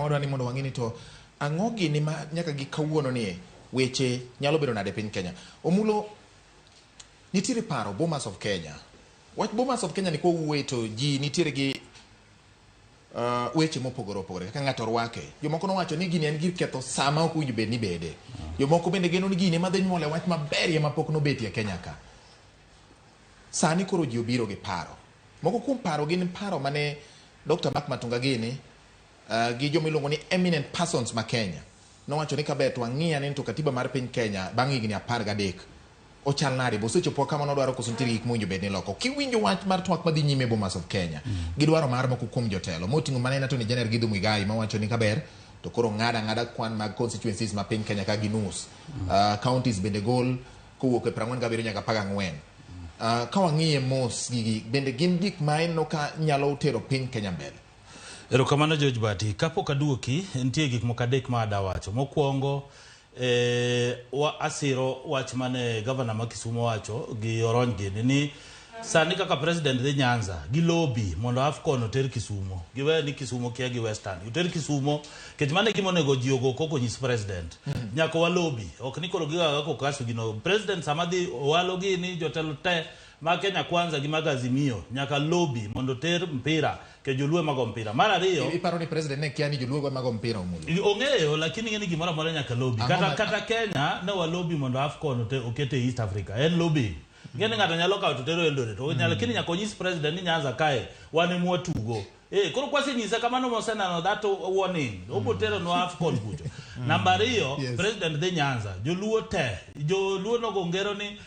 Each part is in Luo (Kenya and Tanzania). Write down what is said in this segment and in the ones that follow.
mondo ni mondo wang'ini to ang'ogi ni ma nyaka gi kawuono ni weche nyalo bedo nade piny Kenya. Omulo nitiere paro Bomas of Kenya. Wach Bomas of Kenya ni kowuoyo to ji nitiere gi weche mopogore opogore kaka ng'ato rwake. Jomoko nowacho ni gini en gir ketho sama ok winjo bed ni bede. Jomoko bende geno ni gini madhi nyuole wach maber ma pok nobetie Kenya ka. Sani koro ji obiro gi paro. Moko kuom paro gin paro mane Dr. Mark Matunga gini gi jomiluongo ni eminent persons ma Kenya nowacho ni kaber to ang'iya ni to katiba mar piny Kenya bang' higni 13 ochal nade bo sechopo kama nodwaro koso nitie gik mowinjo bed ni loko. Kiwinjo wach mar twak madhi nyime Bomas of Kenya gidwaro mar moko kuom jotelo moting'o manene Attorney General Githu Muigai mawacho ni kaber to koro ng'ada kwan mag constituencies ma piny Kenya ka ginus counties bende gol kowuok e 47 nyaka 14. Ka wang'iye mos gigi bende gin gik ma eno ka nyalo tero piny Kenya mbele. Erokamano George Bati, kapok aduoki nitie gik moko adek ma adawacho. Mokwongo asiro wach mane governor ma Kisumu wacho gi Orony gini ni sani kaka president dhi Nyanza gi lobby mondo AFCON oter Kisumu. Giwe ni Kisumu kia gi Western. Oter Kisumu kech mane gimo nego jiogo koko nyis president. Nyaka wa lobby. Ok ni koro giga kako kasu gino. President samadhi walo gini jotelo te ma Kenya Kwanza gi magazimio nyaka lobby mondo ter mpira ke jolue mago mpira. Mara riyo iparo ni president ne kia ni jolue mago mpira Omulo. Ong'eyo lakini ng'eni gimora mora nyaka lobby. Kata Kenya ne wa lobby mondo AFCON okete East Africa. En lobby. Ng'eni ng'ato nyalo kawo to tero Eldoret. Lakini nyaka onyis president ni Nyanza kae wane mwatugo. Koro kwasi nyisa kamano mosenano that warning. Obotero no AFCON kucho. Namba riyo president dhi Nyanza. Joluo te. Joluo nogo ngero ni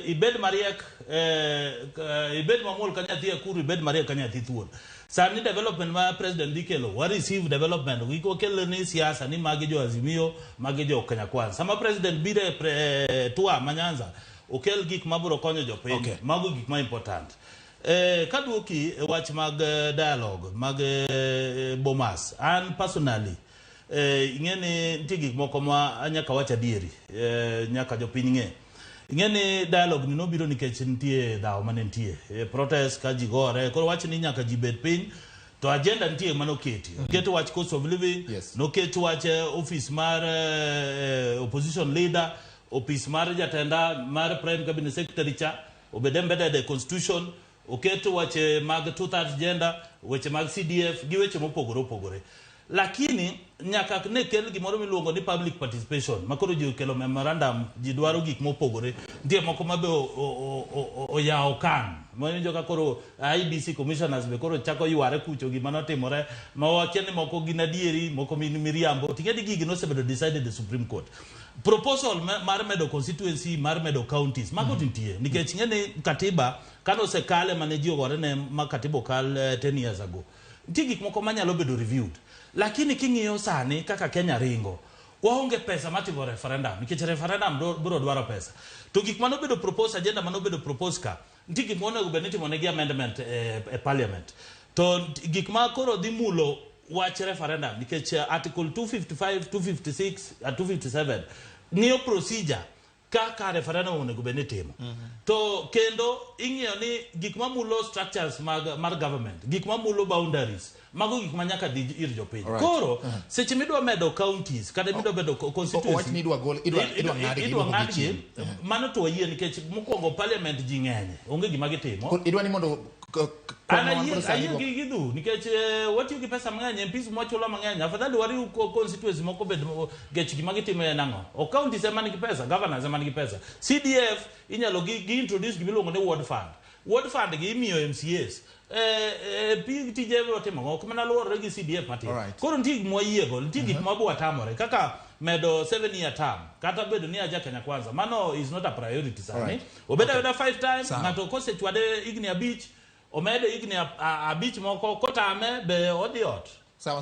ibed mariek ibed mamol kanyathi akuru ibed mariek kanyathi thuol. Sani development ma president dikelo wa receive development wiko kelo ni siasa ni magi jo Azimio magi jo Kenya Kwanza. Sama president bire tua Manyanza okel gik maburo konyo jopiny mago gik ma important. Kaduoki wach mag dialogue mag Bomas an personally ing'eni nitie gik moko ma anyaka wacha dieri nyaka jopiny ng'e. Ing'eni dialogue ni nobiro nikech nitie dhawo mane nitie protest ka ji gore koro wach ni nyaka ji bed piny to agenda nitie manoketi oketo wach cost of living noketo wach office mar opposition leader office mar jatenda mar prime cabinet secretary cha obedembede the constitution oketo wach mag 2/3 gender weche mag CDF gi weche mopogore opogore. Lakini nyaka ne kel gimoro miluongo ni public participation makoro ji okelo memorandum ji dwaro gik mopogore ndiye moko mabe oyawo kan mano joka koro IBC commissioners be koro chako yware kucho gima notimore ma wakiani moko gin adieri moko miriambo tingedi gigi nosebedo decided the Supreme Court proposal mar medo constituency mar medo counties mago tintie nikech ng'eni katiba kano sekale mane ji ogore ne ma katiba kal 10 years ago nitie gik moko manyalo bedo reviewed. Lakini king'iyo sani kaka Kenya ringo waonge pesa matimo referendum nikech referendum biro dwaro pesa to gik mano bedo propose agenda mano bedo propose ka nitie gik mane obeniti monegi amendment e parliament to gik ma koro dhi mulo wach referendum nikech article 255 256 257 ng'iyo procedure kaka referendum onego bed ni timo. To kendo ing'iyo ni gik mamulo structures mar government gik mamulo boundaries mago gik manyaka dhi ir jopiny. Koro seche midwa medo counties kada midwa medo constituency wach ni idwa ng'adi mano to yie nikech mokwongo parliament ji ng'eny onge gima gitimo idwa ni mondo ayie gidhu nikech watiyo gi pesa mang'eny MPs mwachulo mang'eny afadhali wariw constituency moko bed gech gima gitimo nang'o o counties ema nigi pesa governors ema nigi pesa CDF inyalo gi introduce gimiluongo ni ward fund gi imiyo MCAs PTJ otimo ok mana luwore gi CDF matin koro nitie gik mwayiego nitie gik mabwa tamore kaka medo 7-year term kata bedo ni aja Kenya Kwanza mano is not a priority sani obeda 5 times ng'ato kosechwade igni abich omedo igni abich moko kotame be odiot sawa